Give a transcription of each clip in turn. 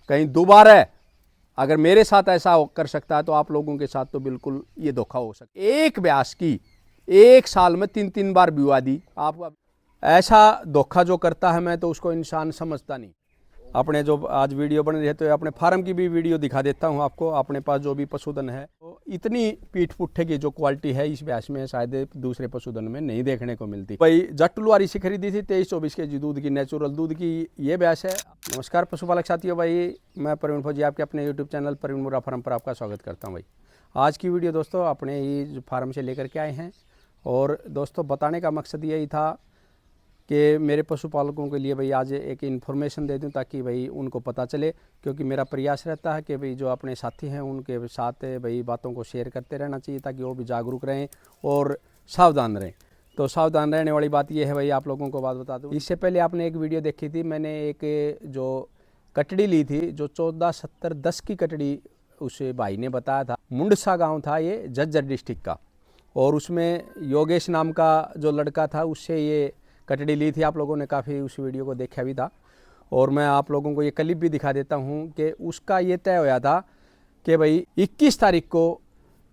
कहीं दोबारा अगर मेरे साथ ऐसा कर सकता है तो आप लोगों के साथ तो बिल्कुल ये धोखा हो सकता है। एक ब्यास की 1 साल में 3-3 बार विवाह दी। आप ऐसा धोखा जो करता है मैं तो उसको इंसान समझता नहीं। अपने जो आज वीडियो बन रही है तो अपने फार्म की भी वीडियो दिखा देता हूँ आपको। अपने पास जो भी पशुधन है तो इतनी पीठ पुट्ठे की जो क्वालिटी है इस भैंस में शायद दूसरे पशुधन में नहीं देखने को मिलती। भाई जट्टुलवारी से खरीदी थी 23-24 के जी दूध की, नेचुरल दूध की ये भैंस है। नमस्कार पशुपालक साथियों, भाई मैं प्रवीण फौजी आपके अपने यूट्यूब चैनल प्रवीण मुर्रा फार्म पर आपका स्वागत करता हूँ। भाई आज की वीडियो दोस्तों अपने ही फार्म से लेकर के आए हैं और दोस्तों बताने का मकसद यही था कि मेरे पशुपालकों के लिए भाई आज एक इन्फॉर्मेशन दे दूं ताकि भाई उनको पता चले, क्योंकि मेरा प्रयास रहता है कि भाई जो अपने साथी हैं उनके साथ भाई बातों को शेयर करते रहना चाहिए ताकि वो भी जागरूक रहें और सावधान रहें। तो सावधान रहने वाली बात यह है भाई, आप लोगों को बात बता दूं, इससे पहले आपने एक वीडियो देखी थी, मैंने एक जो कटड़ी ली थी जो 1470-10 की कटड़ी उस भाई ने बताया था। मुंडसा गाँव था ये झज्जर डिस्ट्रिक्ट का, और उसमें योगेश नाम का जो लड़का था उससे ये कटड़ी ली थी। आप लोगों ने काफ़ी उस वीडियो को देखा भी था और मैं आप लोगों को ये क्लिप भी दिखा देता हूँ कि उसका ये तय होया था कि भाई 21 तारीख को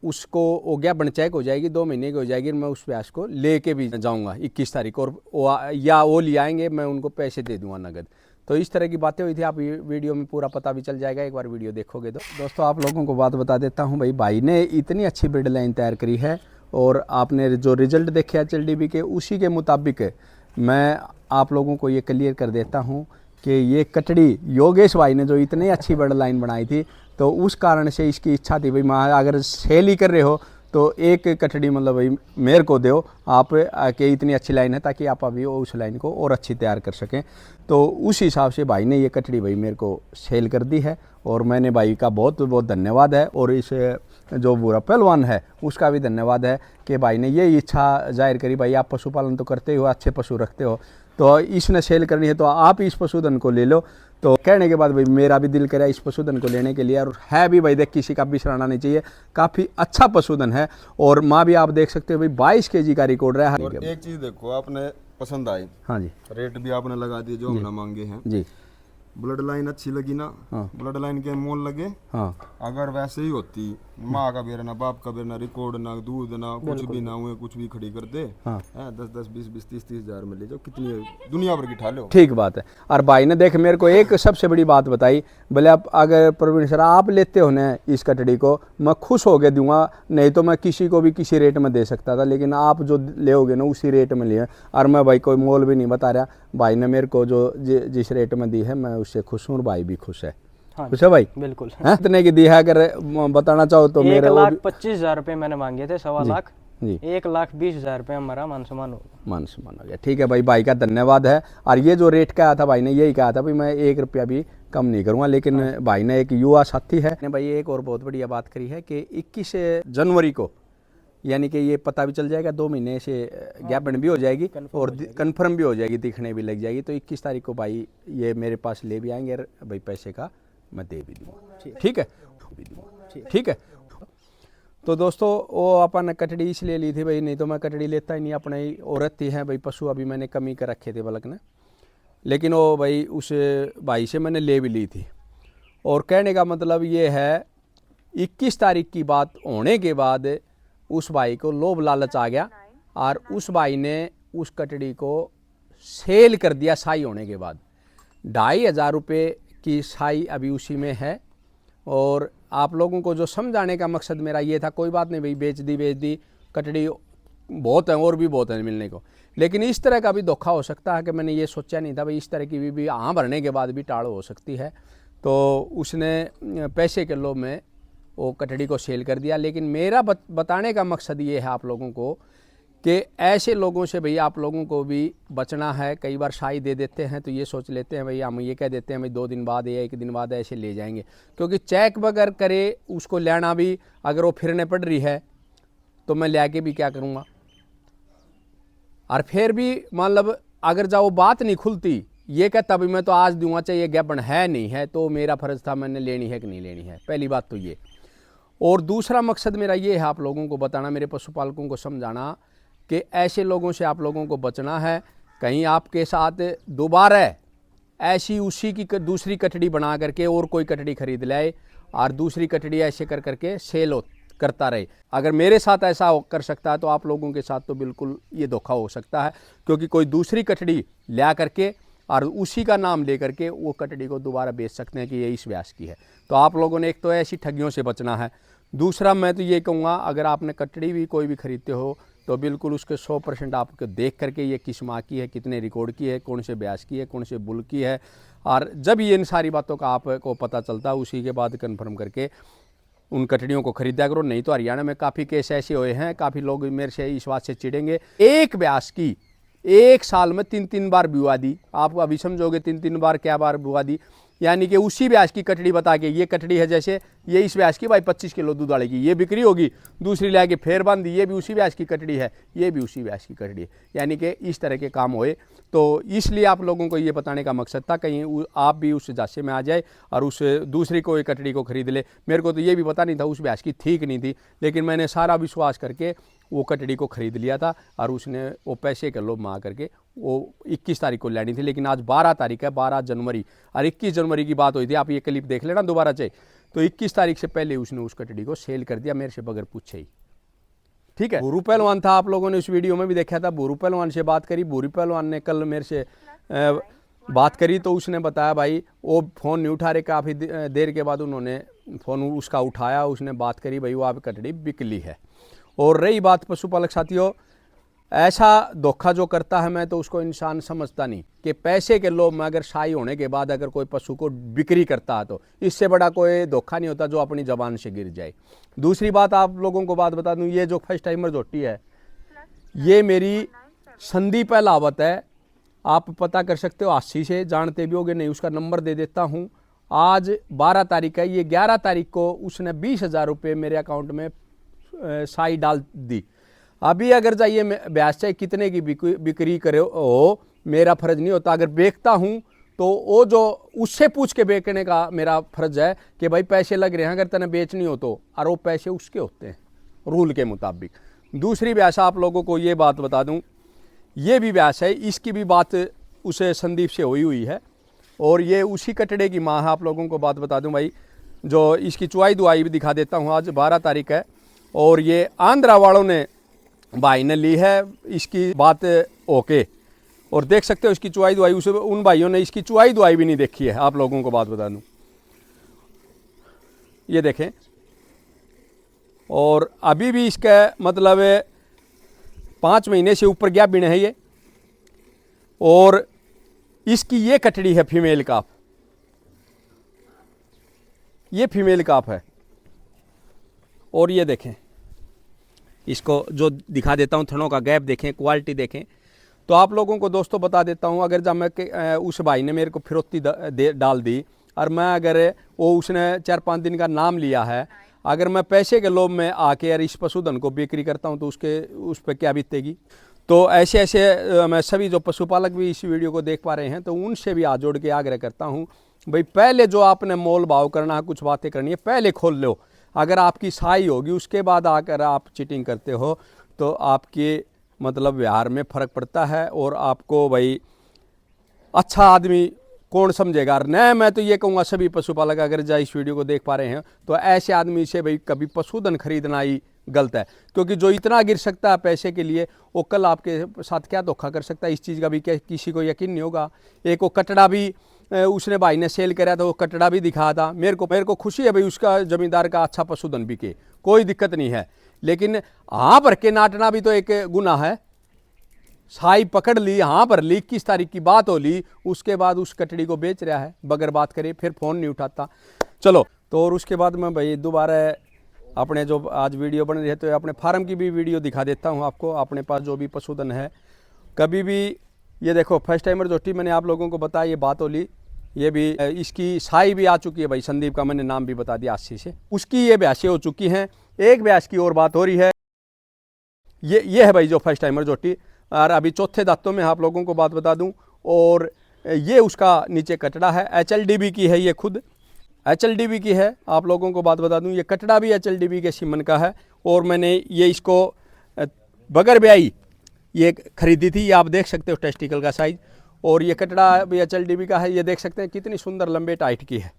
उसको हो गया बनचैक हो जाएगी, 2 महीने की हो जाएगी, मैं उस भैंस को लेके भी जाऊँगा 21 तारीख को, और या वो ले आएंगे, मैं उनको पैसे दे दूँगा नगद। तो इस तरह की बातें हुई थी। आप वीडियो में पूरा पता भी चल जाएगा, एक बार वीडियो देखोगे तो। दोस्तों आप लोगों को बात बता देता हूँ, भाई ने इतनी अच्छी ब्रीड लाइन तैयार करी है और आपने जो रिजल्ट देखे HLDB के उसी के मुताबिक मैं आप लोगों को ये क्लियर कर देता हूँ कि ये कटड़ी योगेश भाई ने जो इतनी अच्छी बर्ड लाइन बनाई थी तो उस कारण से इसकी इच्छा थी भाई मैं अगर सेल ही कर रहे हो तो एक कटड़ी मतलब भाई मेरे को दो आप के इतनी अच्छी लाइन है ताकि आप अभी उस लाइन को और अच्छी तैयार कर सकें। तो उस हिसाब से भाई ने ये कटड़ी भाई मेरे को सेल कर दी है और मैंने भाई का बहुत बहुत धन्यवाद है, और इस जो बुरा पहलवान है उसका भी धन्यवाद है कि भाई ने ये इच्छा जाहिर करी, भाई आप पशुपालन तो करते हो, अच्छे पशु रखते हो, तो इसने सेल करनी है तो आप इस पशुधन को ले लो। तो कहने के बाद भाई मेरा भी दिल करे इस पशुधन को लेने के लिए, और है भी भाई देख किसी का बिसराना नहीं चाहिए, काफ़ी अच्छा पशुधन है। और माँ भी आप देख सकते हो भाई 22 kg का रिकॉर्ड रहा है। और एक चीज़ देखो आपने पसंद आई, हाँ जी, रेट भी आपने लगा दिए जो हमने मांगे हैं जी, ब्लड लाइन अच्छी लगी ना, हाँ, ब्लड लाइन के मोल लगे। हाँ, अगर वैसे ही होती माँ का बेरा ना बाप का बेरा ना रिकॉर्ड ना दूध ना कुछ भी ना हुए कुछ भी खड़ी कर दे, हाँ, 10-10 20-20 30-30 हज़ार में ले जाओ, कितनी दुनिया भर की ठा लो। ठीक बात है। और भाई ने देख मेरे को एक सबसे बड़ी बात बताई, बोले आप अगर प्रवीण सर आप लेते हो ना इस कटड़ी को मैं खुश हो के दूंगा, नहीं तो मैं किसी को भी किसी रेट में दे सकता था, लेकिन आप जो लेओगे ना उसी रेट में लिए। और मैं भाई कोई मोल भी नहीं बता रहा, भाई ने मेरे को जो जिस रेट में दी है मैं उससे खुश हूँ, भाई भी खुश है। हाँ खुश है भाई? बिल्कुल। कितने की दी है अगर बताना चाहो तो? मेरे 1,25,000 रुपये मैंने मांगे थे, 1.25 लाख जी, 1,20,000 रुपये हमारा मान सम्मान होगा। मान सम्मान हो गया, ठीक है भाई, भाई का धन्यवाद है। और ये जो रेट का आया था भाई ने यही कहा था भाई मैं 1 रुपया भी कम नहीं करूँगा, लेकिन भाई ने एक युवा साथी है ने भाई एक और बहुत बढ़िया बात करी है कि 21 जनवरी को यानी कि ये पता भी चल जाएगा, 2 महीने से ज्ञापन भी हो जाएगी और कन्फर्म भी हो जाएगी, दिखने भी लग जाएगी। तो 21 तारीख को भाई ये मेरे पास ले भी आएंगे और भाई पैसे का मैं दे भी दूँगा, ठीक है, ठीक है। तो दोस्तों वो अपन कटड़ी इसलिए ली थी भाई, नहीं तो मैं कटड़ी लेता ही नहीं, अपने ही औरत ही है भाई, पशु अभी मैंने कमी कर रखे थे बलक ने, लेकिन वो भाई उस भाई से मैंने ले भी ली थी। और कहने का मतलब ये है 21 तारीख की बात होने के बाद उस भाई को लोभ लालच आ गया और उस भाई ने उस कटड़ी को सेल कर दिया साई होने के बाद। 2,500 रुपये की साई अभी उसी में है। और आप लोगों को जो समझाने का मकसद मेरा ये था, कोई बात नहीं भाई बेच दी कटड़ी बहुत है और भी बहुत है मिलने को, लेकिन इस तरह का भी धोखा हो सकता है कि मैंने ये सोचा नहीं था भाई इस तरह की भी हाँ भरने के बाद भी टाड़ हो सकती है। तो उसने पैसे के लोभ में वो कटड़ी को सेल कर दिया। लेकिन मेरा बताने का मकसद ये है आप लोगों को कि ऐसे लोगों से भाई आप लोगों को भी बचना है। कई बार साई दे देते हैं तो ये सोच लेते हैं भाई, हम ये कह देते हैं भाई 2 दिन बाद या 1 दिन बाद ऐसे ले जाएंगे, क्योंकि चेक बगैर करे उसको लेना भी, अगर वो फिरने पड़ रही है तो मैं ले के भी क्या करूँगा। और फिर भी मतलब अगर जाओ बात नहीं खुलती, ये कहता भाई मैं तो आज दूंगा चाहिए ज्ञापन है नहीं है, तो मेरा फर्ज था मैंने लेनी है कि नहीं लेनी है, पहली बात तो ये। और दूसरा मकसद मेरा ये है आप लोगों को बताना, मेरे पशुपालकों को समझाना कि ऐसे लोगों से आप लोगों को बचना है। कहीं आपके साथ दोबारा ऐसी उसी की दूसरी कटड़ी बना करके और कोई कटड़ी खरीद लाए और दूसरी कटड़ी ऐसे कर करके सेल करता रहे। अगर मेरे साथ ऐसा कर सकता है तो आप लोगों के साथ तो बिल्कुल ये धोखा हो सकता है, क्योंकि कोई दूसरी कटड़ी ला करके और उसी का नाम लेकर के वो कटड़ी को दोबारा बेच सकते हैं कि ये इस व्यास की है। तो आप लोगों ने एक तो ऐसी ठगियों से बचना है। दूसरा मैं तो ये कहूँगा, अगर आपने कटड़ी भी कोई भी खरीदते हो तो बिल्कुल उसके 100% आपको देख करके ये किस माह की है, कितने रिकॉर्ड की है, कौन से ब्याज की है, कौन से बुल की है, और जब ये इन सारी बातों का आपको पता चलता है उसी के बाद कन्फर्म करके उन कटड़ियों को खरीदा करो। नहीं तो हरियाणा में काफ़ी केस ऐसे हुए हैं, काफ़ी लोग मेरे से इस बात से चिढ़ेंगे। एक ब्यास की एक साल में 3-3 बार बुआ दी। आप अभी समझोगे 3-3 बार क्या बार बुआ दी, यानी कि उसी ब्याज की कटड़ी बता के ये कटड़ी है, जैसे ये इस ब्याज की भाई 25 किलो दूध डालेगी, ये बिक्री होगी, दूसरी ला के फेर बांध दी, ये भी उसी ब्याज की कटड़ी है, ये भी उसी ब्याज की कटड़ी है, यानी कि इस तरह के काम हुए। तो इसलिए आप लोगों को ये बताने का मकसद था, कहीं आप भी उस जासे में आ जाए और उस दूसरी कोई कटड़ी को खरीद ले। मेरे को तो ये भी पता नहीं था उस ब्याज की ठीक नहीं थी, लेकिन मैंने सारा विश्वास करके वो कटड़ी को खरीद लिया था और उसने वो पैसे के लोभ में आकर के वो 21 तारीख को लेनी थी, लेकिन आज 12 तारीख है, 12 जनवरी, और 21 जनवरी की बात हुई थी। आप ये क्लिप देख लेना दोबारा चाहिए तो 21 तारीख से पहले उसने उस कटड़ी को सेल कर दिया मेरे से बगैर पूछे ही। ठीक है। भूरू पहलवान था, आप लोगों ने उस वीडियो में भी देखा था। भूरू पहलवान से बात करी, भूरू पहलवान ने कल मेरे से बात करी तो उसने बताया भाई वो फ़ोन नहीं उठा रहे। काफ़ी देर के बाद उन्होंने फ़ोन उसका उठाया, उसने बात करी, भाई वो आप कटड़ी बिक ली है। और रही बात पशुपालक साथियों, ऐसा धोखा जो करता है मैं तो उसको इंसान समझता नहीं कि पैसे के लोभ में अगर शाही होने के बाद अगर कोई पशु को बिक्री करता है तो इससे बड़ा कोई धोखा नहीं होता जो अपनी जबान से गिर जाए। दूसरी बात आप लोगों को बात बता दूं, ये जो फर्स्ट टाइमर जोटी है ये मेरी संदीप अहलावत है। आप पता कर सकते हो, आशी से जानते भी होगे, नहीं उसका नंबर दे देता हूँ। आज 12 तारीख है, ये 11 तारीख को उसने 20,000 रुपये मेरे अकाउंट में साई डाल दी। अभी अगर जाइए ब्याज चाहे कितने की बिक्री करे हो, मेरा फर्ज नहीं होता। अगर बेचता हूँ तो वो जो उससे पूछ के बेचने का मेरा फर्ज है कि भाई पैसे लग रहे हैं, अगर तने बेचनी हो तो, और वो पैसे उसके होते हैं रूल के मुताबिक। दूसरी ब्यास आप लोगों को ये बात बता दूं, ये भी ब्यास है, इसकी भी बात उसे संदीप से हुई है और ये उसी कटड़े की माँ है। आप लोगों को बात बता दूं भाई, जो इसकी चुवाई दुआई भी दिखा देता हूँ। आज 12 तारीख है और ये आंध्रा वालों ने भाई ने ली है इसकी बात ओके, और देख सकते हो इसकी चुवाई दुआई, उसे उन भाइयों ने इसकी चुवाई दुआई भी नहीं देखी है। आप लोगों को बात बता दूं, ये देखें, और अभी भी इसका मतलब 5 महीने से ऊपर गया बिन है ये। और इसकी ये कटड़ी है फीमेल काफ, ये फीमेल काफ है। और ये देखें, इसको जो दिखा देता हूँ, थनों का गैप देखें, क्वालिटी देखें। तो आप लोगों को दोस्तों बता देता हूँ, अगर जब मैं उस भाई ने मेरे को फिरौती डाल दी और मैं अगर वो उसने 4-5 दिन का नाम लिया है, अगर मैं पैसे के लोभ में आके यार इस पशुधन को बिक्री करता हूँ तो उस पर क्या बीतेगी। तो ऐसे ऐसे मैं सभी जो पशुपालक भी इस वीडियो को देख पा रहे हैं तो उनसे भी हाथ जोड़ के आग्रह करता हूँ, भाई पहले जो आपने मोल भाव करना है, कुछ बातें करनी है, पहले खोल लो। अगर आपकी सहाई होगी उसके बाद आकर आप चीटिंग करते हो तो आपके मतलब व्यवहार में फ़र्क पड़ता है और आपको भाई अच्छा आदमी कौन समझेगा। न मैं तो ये कहूँगा सभी पशुपालक अगर जा इस वीडियो को देख पा रहे हैं तो ऐसे आदमी से भाई कभी पशुधन खरीदना ही गलत है, क्योंकि जो इतना गिर सकता है पैसे के लिए वो कल आपके साथ क्या धोखा कर सकता है, इस चीज़ का भी क्या किसी को यकीन नहीं होगा। एक वो कटड़ा भी उसने भाई ने सेल कराया था, वो कटड़ा भी दिखा था। मेरे को खुशी है भाई उसका जमींदार का अच्छा पशुधन बिके, कोई दिक्कत नहीं है, लेकिन हाँ भर के नाटना भी तो एक गुनाह है। साई पकड़ ली, हाँ भर ली, 21 तारीख की बात हो ली, उसके बाद उस कटड़ी को बेच रहा है बगैर बात करे, फिर फ़ोन नहीं उठाता। चलो तो और उसके बाद मैं भाई दोबारा अपने जो आज वीडियो बन रही है तो अपने फार्म की भी वीडियो दिखा देता हूँ आपको। अपने पास जो भी पशुधन है कभी भी, ये देखो फर्स्ट टाइमर जोटी मैंने आप लोगों को बताया, ये बात हो ली, ये भी इसकी साई भी आ चुकी है भाई, संदीप का मैंने नाम भी बता दिया आशी से, उसकी ये ब्यासें हो चुकी हैं। एक ब्यास की और बात हो रही है, ये है भाई जो फर्स्ट टाइमर जोटी, और अभी चौथे दांतों में आप लोगों को बात बता दूं। और ये उसका नीचे कटड़ा है, HLDB की है, ये खुद HLDB की है। आप लोगों को बात बता दूं, ये कटड़ा भी HLDB के सीमन का है। और मैंने ये इसको बगैर ब्याई ये खरीदी थी, ये आप देख सकते हो टेस्टिकल का साइज। और ये कटड़ा भी HLDB का है। ये देख सकते हैं कितनी सुंदर लंबे टाइट की है,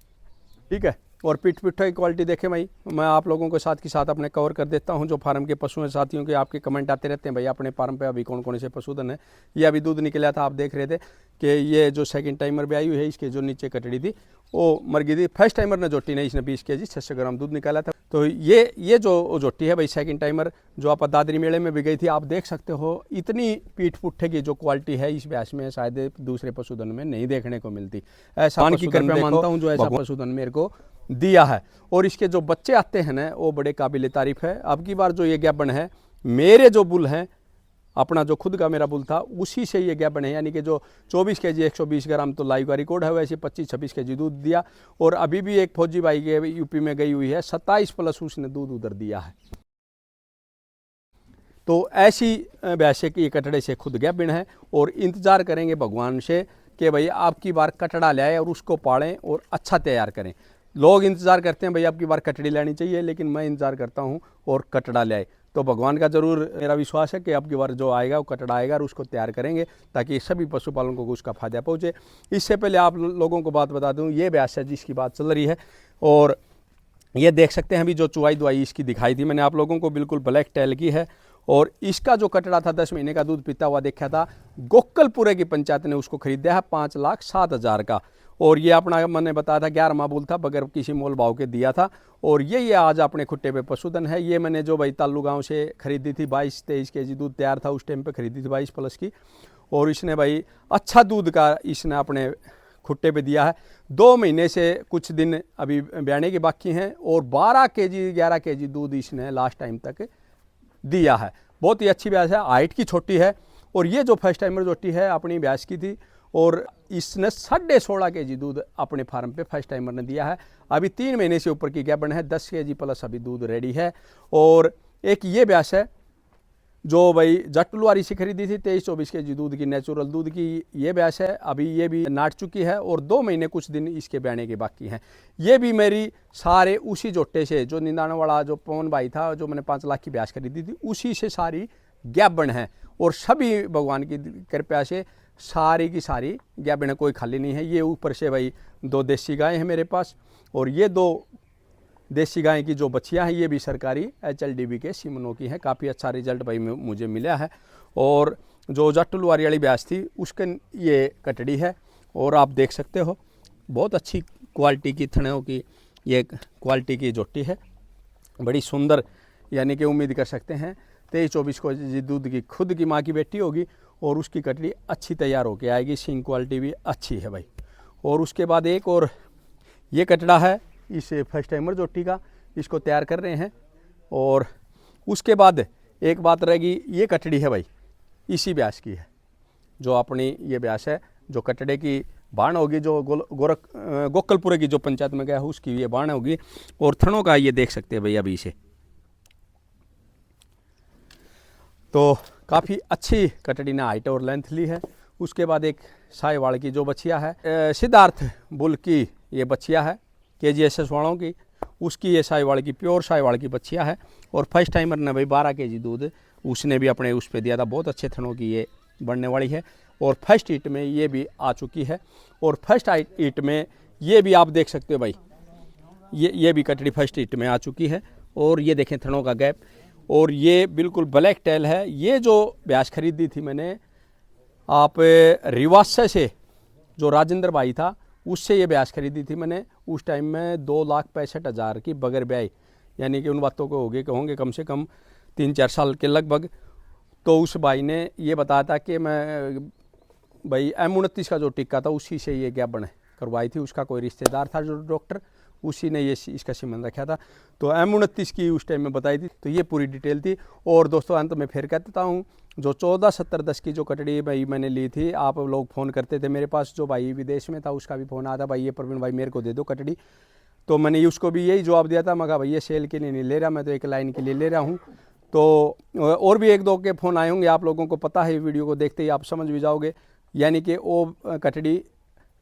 ठीक है। और पीठ की क्वालिटी देखें भाई, मैं आप लोगों को साथ के साथ अपने कवर कर देता हूं। जो फार्म के पशु हैं साथियों के आपके कमेंट आते रहते हैं भाई अपने फार्म पे अभी कौन कौन से पशुधन है। ये अभी दूध निकला था, आप देख रहे थे कि ये जो सेकंड टाइमर भी आई हुई है, इसके जो नीचे कटड़ी थी वो मर गई थी। फर्स्ट टाइमर ने जोटी नहीं, इसने 20 kg 600 ग्राम दूध निकाला था। तो ये जो जोटी है भाई सेकंड टाइमर, जो आप दादरी मेले में भी गई थी, आप देख सकते हो इतनी पीठ पुट्ठे की जो क्वालिटी है इस ब्यास में शायद दूसरे पशुधन में नहीं देखने को मिलती। ऐसा की कृपया मानता हूँ जो ऐसा पशुधन मेरे को दिया है। और इसके जो बच्चे आते हैं ना वो बड़े काबिल तारीफ है। अब की बार जो ये गैबन है, मेरे जो बुल हैं, अपना जो खुद का मेरा बुल था उसी से ये गैबन है, यानी कि जो 24 kg 120 ग्राम तो लाइव का रिकॉर्ड है, वैसे 25-26 kg दूध दिया। और अभी भी एक फौजी भाई के यूपी में गई हुई है, 27+ उसने दूध उधर दिया है। तो ऐसी वैसे कि कटड़े से खुद गैबन है और इंतज़ार करेंगे भगवान से कि भाई आपकी बार कटड़ा ले आए और उसको पालें और अच्छा तैयार करें। लोग इंतज़ार करते हैं भाई आपकी बार कटड़ी लेनी चाहिए, लेकिन मैं इंतज़ार करता हूं और कटड़ा ले आए। तो भगवान का ज़रूर मेरा विश्वास है कि आपकी बार जो आएगा वो कटड़ा आएगा और उसको तैयार करेंगे ताकि सभी पशुपालकों को उसका फ़ायदा पहुँचे। इससे पहले आप लोगों को बात बता दूँ, ये ब्यास है जिसकी बात चल रही है। और ये देख सकते हैं अभी जो चुवाई दुआई इसकी दिखाई थी मैंने आप लोगों को, बिल्कुल ब्लैक टैल की है। और इसका जो कटड़ा था 10 महीने का दूध पीता हुआ देखा था, गोक्कलपुरे की पंचायत ने उसको खरीदा है 5,07,000 का। और ये अपना मैंने बताया था 11वां बुल था, बगैर किसी मोल भाव के दिया था। और ये आज अपने खुट्टे पे पशुधन है। ये मैंने जो भाई ताल्लू गांव से खरीदी थी, 22-23 kg दूध तैयार था उस टाइम पे, खरीदी थी 22+ की। और इसने भाई अच्छा दूध का इसने अपने खुट्टे पे दिया है। 2 महीने से कुछ दिन अभी ब्याने के बाकी हैं और 12 kg 11 kg दूध इसने लास्ट टाइम तक दिया है। बहुत ही अच्छी ब्यास है, हाइट की छोटी है। और ये जो फर्स्ट टाइमर जोटी है अपनी ब्यास की थी और इसने 16.5 kg दूध अपने फार्म पे फर्स्ट टाइमर ने दिया है। अभी 3 महीने से ऊपर की गैबन है, 10 kg प्लस अभी दूध रेडी है। और एक ये ब्यास है जो भाई जटलुआरी से खरीदी थी, 23-24 kg दूध की, नेचुरल दूध की ये ब्यास है। अभी ये भी नाट चुकी है और 2 महीने कुछ दिन इसके ब्याने के बाकी हैं। ये भी मेरी सारे उसी जोटे से, जो निंदाने वाला जो पवन भाई था जो मैंने 5 लाख की ब्यास खरीदी थी, उसी से सारी गैबन है। और सभी भगवान की कृपया से सारी की सारी गैबन है, कोई खाली नहीं है। ये ऊपर से भाई 2 देसी गायें हैं मेरे पास और ये 2 देसी गाय की जो बच्चियां हैं ये भी सरकारी HLDB के सीमनों की हैं। काफ़ी अच्छा रिजल्ट भाई मुझे मिला है। और जो जटलुआरी वाली ब्यास थी उसके ये कटड़ी है और आप देख सकते हो बहुत अच्छी क्वालिटी की थनों की ये क्वालिटी की जोटी है, बड़ी सुंदर। यानी कि उम्मीद कर सकते हैं 23-24 को दूध की खुद की माँ की बेटी होगी और उसकी कटड़ी अच्छी तैयार होके आएगी। सिंग क्वालिटी भी अच्छी है भाई। और उसके बाद एक और ये कटड़ा है इस फर्स्ट टाइमर जोटी का, इसको तैयार कर रहे हैं। और उसके बाद एक बात रहेगी, ये कटड़ी है भाई इसी ब्यास की है, जो अपनी ये ब्यास है जो कटड़े की बाण होगी, जो गोक्कलपुरे की जो पंचायत में गया है उसकी ये बाण होगी। और थनों का ये देख सकते हैं भाई अभी से, तो काफ़ी अच्छी कटड़ी ने हाइट और लेंथ ली है। उसके बाद एक साहिवाल की जो बछिया है, सिद्धार्थ बुल की ये बछिया है KGSS वालों की, उसकी ये साहिवाल की प्योर साहिवाल की बछिया है। और फर्स्ट टाइमर ने भाई 12 kg दूध उसने भी अपने उस पर दिया था। बहुत अच्छे थनों की ये बनने वाली है और फर्स्ट ईट में ये भी आ चुकी है। और फर्स्ट ईट में ये भी आप देख सकते हो भाई, ये भी कटड़ी फर्स्ट ईट में आ चुकी है। और ये देखें थनों का गैप, और ये बिल्कुल ब्लैक टेल है। ये जो ब्यास खरीदी थी मैंने आप रिवासा से, जो राजेंद्र भाई था उससे ये ब्यास खरीदी थी मैंने उस टाइम में 2,65,000 की बगैर ब्याई, यानी कि उन बातों को होंगे कम से कम 3-4 साल के लगभग। तो उस भाई ने ये बताया था कि मैं भाई M29 का जो टिक्का था उसी से ये गैबन करवाई थी। उसका कोई रिश्तेदार था जो डॉक्टर, उसी ने ये इसका सीमन रखा था। तो M29 की उस टाइम में बताई थी। तो ये पूरी डिटेल थी। और दोस्तों अंत में फिर कहता हूँ, जो 147010 की जो कटड़ी भाई मैंने ली थी, आप लोग फ़ोन करते थे मेरे पास, जो भाई विदेश में था उसका भी फ़ोन आया था, भाई ये प्रवीण भाई मेरे को दे दो कटड़ी। तो मैंने उसको भी यही जवाब दिया था, मैं कहा भाई ये सेल के लिए नहीं ले रहा, मैं तो एक लाइन के लिए ले रहा हूँ। तो और भी 1-2 के फ़ोन आए होंगे, आप लोगों को पता है, वीडियो को देखते ही आप समझ भी जाओगे। यानी कि वो कटड़ी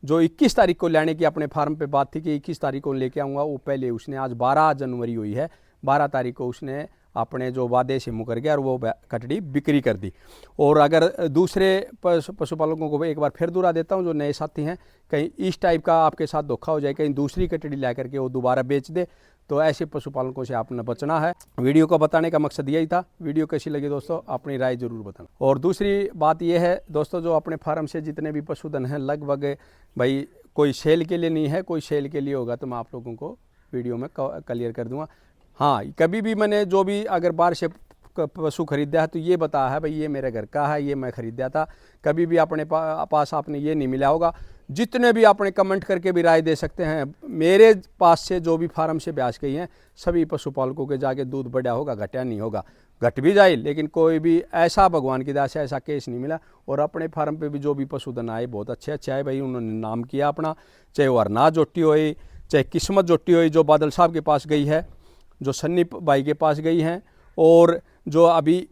जो 21 तारीख को लाने की अपने फार्म पे बात थी कि 21 तारीख को लेके आऊँगा, वो पहले उसने, आज 12 जनवरी हुई है, 12 तारीख को उसने अपने जो वादे से मुकर गया और वो कटड़ी बिक्री कर दी। और अगर दूसरे पशुपालकों को एक बार फिर दोहरा देता हूँ, जो नए साथी हैं, कहीं इस टाइप का आपके साथ धोखा हो जाए, कहीं दूसरी कटड़ी ला करके वो दोबारा बेच दे, तो ऐसे पशुपालकों से आपने बचना है। वीडियो को बताने का मकसद यही था। वीडियो कैसी लगी दोस्तों, अपनी राय जरूर बताना। और दूसरी बात यह है दोस्तों, जो अपने फार्म से जितने भी पशुधन हैं लगभग भाई कोई सेल के लिए नहीं है, कोई सेल के लिए होगा तो मैं आप लोगों को वीडियो में क्लियर कर दूंगा। हाँ, कभी भी मैंने जो भी अगर बाहर से पशु खरीदा है तो ये बताया है भाई ये मेरे घर का है, ये मैं खरीदा था। कभी भी अपने पास आपने ये नहीं मिला होगा। जितने भी आपने कमेंट करके भी राय दे सकते हैं, मेरे पास से जो भी फार्म से ब्याज गई हैं सभी पशुपालकों के जाके दूध बढ़ा होगा, घटा नहीं होगा। घट भी जाए लेकिन कोई भी ऐसा भगवान की दया से ऐसा केस नहीं मिला। और अपने फार्म पे भी जो भी पशुधन आए बहुत अच्छे अच्छे आए भाई, उन्होंने नाम किया अपना, चाहे वो अरना जोटी हुई, चाहे किस्मत जोटी हुई जो बादल साहब के पास गई है, जो सन्नी भाई के पास गई हैं, और जो अभी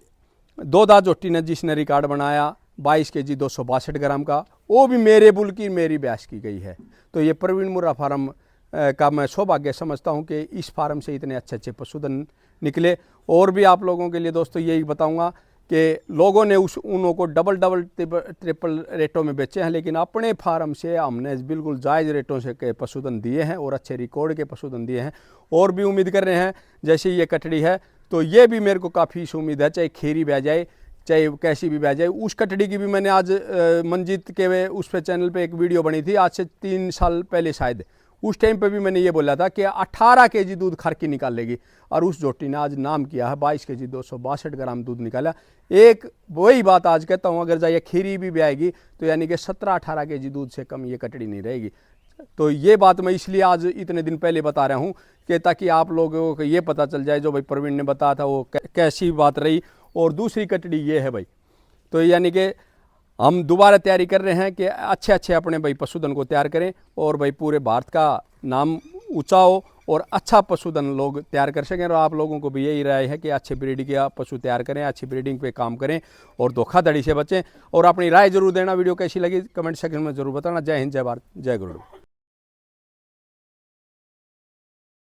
दोदा जोटी ने जिसने रिकॉर्ड बनाया 22 kg 262 ग्राम का, वो भी मेरे बुल की मेरी ब्यास की गई है। तो ये प्रवीण मुर्रा फार्म का मैं सौभाग्य समझता हूँ कि इस फार्म से इतने अच्छे अच्छे पशुधन निकले। और भी आप लोगों के लिए दोस्तों यही बताऊँगा कि लोगों ने उनों को डबल ट्रिपल रेटों में बेचे हैं, लेकिन अपने फार्म से हमने बिल्कुल जायज़ रेटों से के पशुधन दिए हैं और अच्छे रिकॉर्ड के पशुधन दिए हैं। और भी उम्मीद कर रहे हैं, जैसे ये कटड़ी है तो ये भी मेरे को काफ़ी उम्मीद है, चाहे खीरी बह जाए चाहे कैसी भी बह जाए। उस कटड़ी की भी मैंने आज मंजीत के उस पे चैनल पे एक वीडियो बनी थी आज से 3 साल पहले शायद, उस टाइम पे भी मैंने ये बोला था कि 18 kg दूध खर की निकाल लेगी, और उस जोटी ने आज नाम किया है 22 kg 262 ग्राम दूध निकाला। एक वही बात आज कहता हूँ, अगर जाइए खीरी भी ब्याएगी तो यानी कि 17-18 kg दूध से कम ये कटड़ी नहीं रहेगी। तो ये बात मैं इसलिए आज इतने दिन पहले बता रहा हूँ कि ताकि आप लोगों को ये पता चल जाए जो भाई प्रवीण ने बताया था वो कैसी बात रही। और दूसरी कटड़ी ये है भाई, तो यानी कि हम दोबारा तैयारी कर रहे हैं कि अच्छे अच्छे अपने भाई पशुधन को तैयार करें और भाई पूरे भारत का नाम ऊंचा हो और अच्छा पशुधन लोग तैयार कर सकें। और आप लोगों को भी यही राय है कि अच्छे ब्रीड के पशु तैयार करें, अच्छी ब्रीडिंग पे काम करें और धोखाधड़ी से बचें। और अपनी राय जरूर देना। वीडियो कैसी लगी कमेंट सेक्शन में जरूर बताना। जय हिंद, जय भारत, जय गुरु।